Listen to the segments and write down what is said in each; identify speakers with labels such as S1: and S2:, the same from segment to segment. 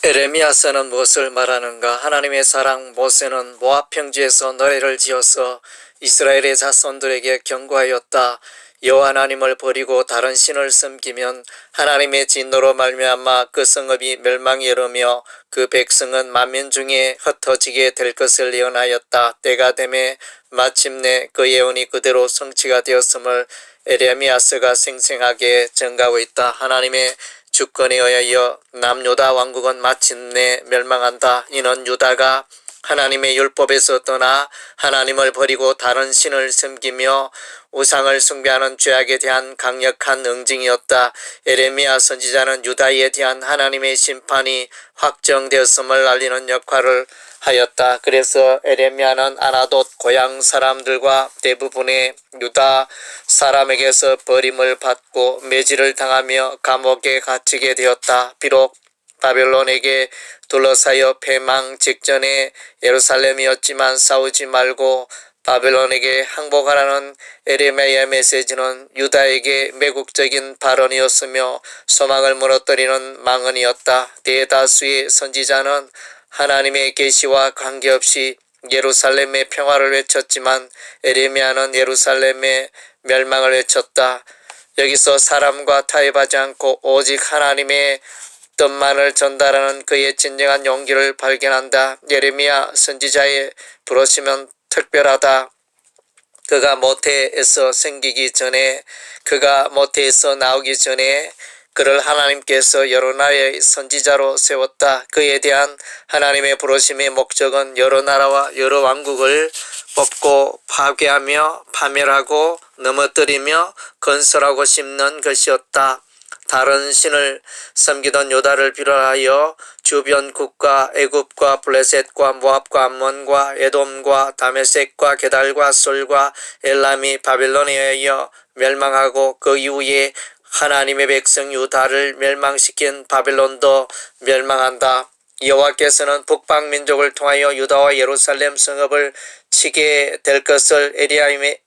S1: 에레미야서는 무엇을 말하는가? 하나님의 사랑 모세는 모압 평지에서 노래를 지어서 이스라엘의 자손들에게 경고하였다. 여호와 하나님을 버리고 다른 신을 섬기면 하나님의 진노로 말미암아 그 성읍이 멸망에 이르며 그 백성은 만민 중에 흩어지게 될 것을 예언하였다. 때가 되매 마침내 그 예언이 그대로 성취가 되었음을 에레미야서가 생생하게 증가하고 있다. 하나님의 주권에 의하여 남유다 왕국은 마침내 멸망한다. 이는 유다가 하나님의 율법에서 떠나 하나님을 버리고 다른 신을 섬기며 우상을 숭배하는 죄악에 대한 강력한 응징이었다. 에레미야 선지자는 유다에 대한 하나님의 심판이 확정되었음을 알리는 역할을 하였다. 그래서 에레미야는 아나돗 고향 사람들과 대부분의 유다 사람에게서 버림을 받고 매질을 당하며 감옥에 갇히게 되었다. 비록 바벨론에게 둘러싸여 패망 직전에 예루살렘이었지만 싸우지 말고 바벨론에게 항복하라는 에레미야의 메시지는 유다에게 매국적인 발언이었으며 소망을 무너뜨리는 망언이었다. 대다수의 선지자는 하나님의 계시와 관계없이 예루살렘의 평화를 외쳤지만 에레미야는 예루살렘의 멸망을 외쳤다. 여기서 사람과 타협하지 않고 오직 하나님의 뜻만을 전달하는 그의 진정한 용기를 발견한다. 예레미야 선지자의 부르심은 특별하다. 그가 모태에서 생기기 전에, 그가 모태에서 나오기 전에 그를 하나님께서 여러 나라의 선지자로 세웠다. 그에 대한 하나님의 부르심의 목적은 여러 나라와 여러 왕국을 뽑고 파괴하며 파멸하고 넘어뜨리며 건설하고 심는 것이었다. 다른 신을 섬기던 유다를 비롯하여 주변 국가 애굽과 블레셋과 모압과 암몬과 에돔과 다메섹과 게달과 솔과 엘람이 바벨론에 의하여 멸망하고 그 이후에 하나님의 백성 유다를 멸망시킨 바벨론도 멸망한다. 여호와께서는 북방민족을 통하여 유다와 예루살렘 성읍을 치게 될 것을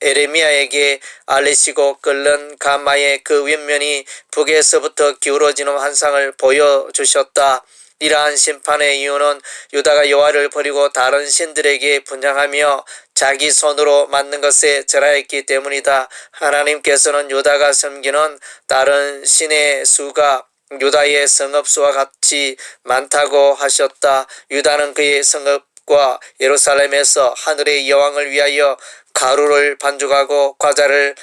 S1: 에레미야에게 알리시고 끓는 가마의 그 윗면이 북에서부터 기울어지는 환상을 보여주셨다. 이러한 심판의 이유는 유다가 여호와를 버리고 다른 신들에게 분향하며 자기 손으로 만든 것에 절하였기 때문이다. 하나님께서는 유다가 섬기는 다른 신의 수가 유다의 성읍수와 같이 많다고 하셨다. 유다는 그의 성읍과 예루살렘에서 하늘의 여왕을 위하여 가루를 반죽하고 과자를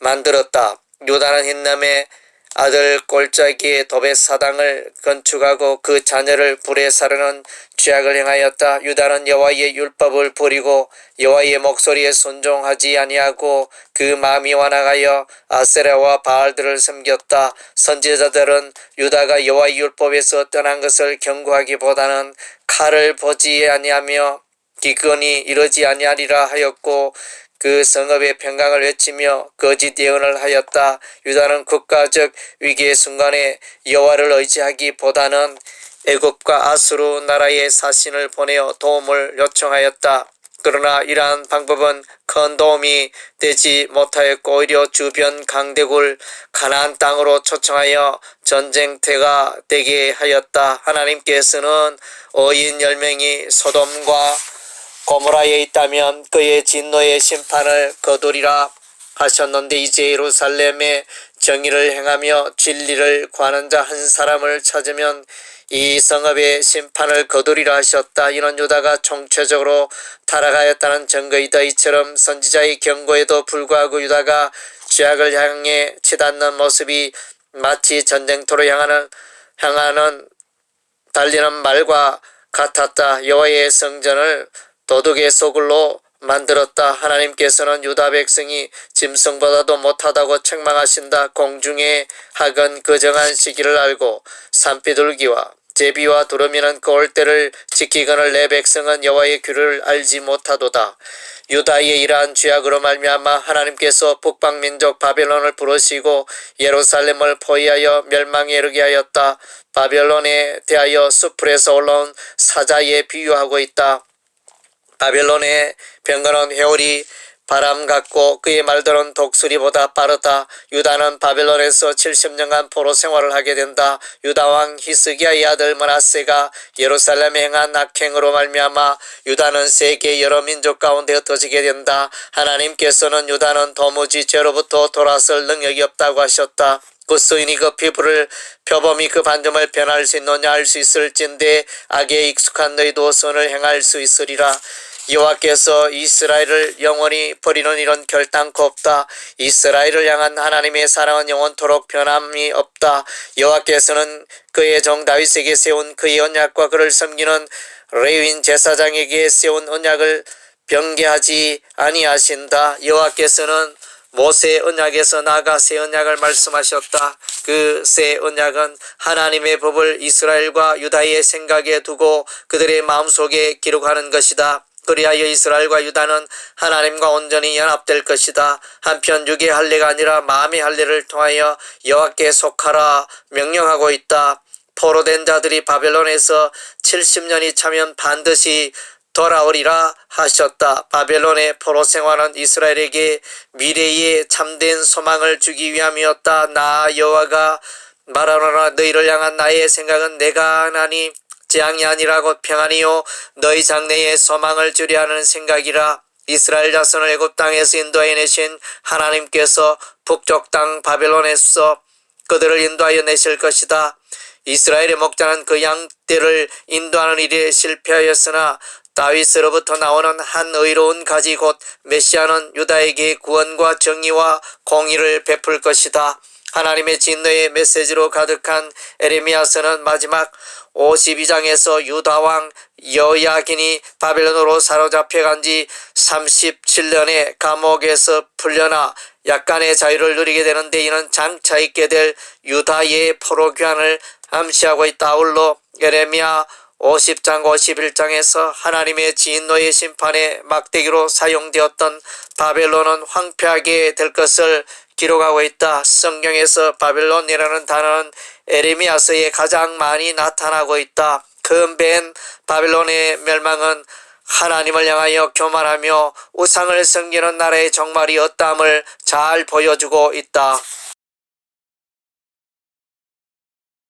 S1: 만들었다. 유다는 흰남의 아들 골짜기에 도벳 사당을 건축하고 그 자녀를 불에 사르는 죄악을 행하였다. 유다는 여호와의 율법을 버리고 여호와의 목소리에 순종하지 아니하고 그 마음이 완악하여 아세라와 바알들을 섬겼다. 선지자들은 유다가 여호와의 율법에서 떠난 것을 경고하기보다는 칼을 보지 아니하며 기근이 이르지 아니하리라 하였고 그 성읍의 평강을 외치며 거짓 예언을 하였다. 유다는 국가적 위기의 순간에 여호와를 의지하기보다는 애굽과 아수르 나라의 사신을 보내어 도움을 요청하였다. 그러나 이러한 방법은 큰 도움이 되지 못하였고 오히려 주변 강대국을 가나안 땅으로 초청하여 전쟁터가 되게 하였다. 하나님께서는 어인 10명이 소돔과 고모라에 있다면 그의 진노의 심판을 거두리라 하셨는데 이제 예루살렘에 정의를 행하며 진리를 구하는 자 한 사람을 찾으면 이 성읍의 심판을 거두리라 하셨다. 이는 유다가 총체적으로 타락하였다는 증거이다. 이처럼 선지자의 경고에도 불구하고 유다가 죄악을 향해 치닫는 모습이 마치 전쟁터로 향하는 달리는 말과 같았다. 여호와의 성전을 도둑의 소굴로 만들었다. 하나님께서는 유다 백성이 짐승보다도 못하다고 책망하신다. 공중의 학은 그 정한 시기를 알고 산비둘기와 제비와 두루미는 그 올 때를 지키거늘 내 백성은 여호와의 규를 알지 못하도다. 유다의 이러한 죄악으로 말미암아 하나님께서 북방민족 바벨론을 부르시고 예루살렘을 포위하여 멸망에 이르게 하였다. 바벨론에 대하여 수풀에서 올라온 사자에 비유하고 있다. 바벨론의 병거는 회오리 바람 같고 그의 말들은 독수리보다 빠르다. 유다는 바벨론에서 70년간 포로 생활을 하게 된다. 유다 왕 히스기야의 아들 므낫세가 예루살렘에 행한 악행으로 말미암아 유다는 세계 여러 민족 가운데 흩어지게 된다. 하나님께서는 유다는 도무지 죄로부터 돌아설 능력이 없다고 하셨다. 그 수인이 그 피부를 표범이 그 반점을 변할 수 있느냐 알 수 있을진데 악에 익숙한 너희도 선을 행할 수 있으리라. 여호와께서 이스라엘을 영원히 버리는 일은 결단코 없다. 이스라엘을 향한 하나님의 사랑은 영원토록 변함이 없다. 여호와께서는 그의 종 다윗에게 세운 그의 언약과 그를 섬기는 레위인 제사장에게 세운 언약을 변개하지 아니하신다. 여호와께서는 모세 언약에서 나아가 새 언약을 말씀하셨다. 그 새 언약은 하나님의 법을 이스라엘과 유다의 생각에 두고 그들의 마음속에 기록하는 것이다. 그리하여 이스라엘과 유다는 하나님과 온전히 연합될 것이다. 한편 육의 할례가 아니라 마음의 할례를 통하여 여호와께 속하라 명령하고 있다. 포로된 자들이 바벨론에서 70년이 차면 반드시 돌아오리라 하셨다. 바벨론의 포로 생활은 이스라엘에게 미래의 참된 소망을 주기 위함이었다. 나 여호와가 말하노라. 너희를 향한 나의 생각은 내가 하나니 재앙이 아니라 곧 평안이요 너희 장래에 소망을 주려 하는 생각이라. 이스라엘 자손을 애굽 땅에서 인도하여 내신 하나님께서 북쪽 땅 바벨론에서 그들을 인도하여 내실 것이다. 이스라엘의 목자는 그 양떼를 인도하는 일에 실패하였으나 다윗으로부터 나오는 한 의로운 가지 곧 메시아는 유다에게 구원과 정의와 공의를 베풀 것이다. 하나님의 진노의 메시지로 가득한 에레미야서는 마지막 52장에서 유다왕 여야긴이 바벨론으로 사로잡혀간 지 37년에 감옥에서 풀려나 약간의 자유를 누리게 되는데 이는 장차 있게 될 유다의 포로 귀환을 암시하고 있다. 아울러 에레미야 50장 51장에서 하나님의 진노의 심판의 막대기로 사용되었던 바벨론은 황폐하게 될 것을 기록하고 있다. 성경에서 바벨론이라는 단어는 에레미야서에 가장 많이 나타나고 있다. 그 맨 바벨론의 멸망은 하나님을 향하여 교만하며 우상을 섬기는 나라의 종말이었다함을 잘 보여주고 있다.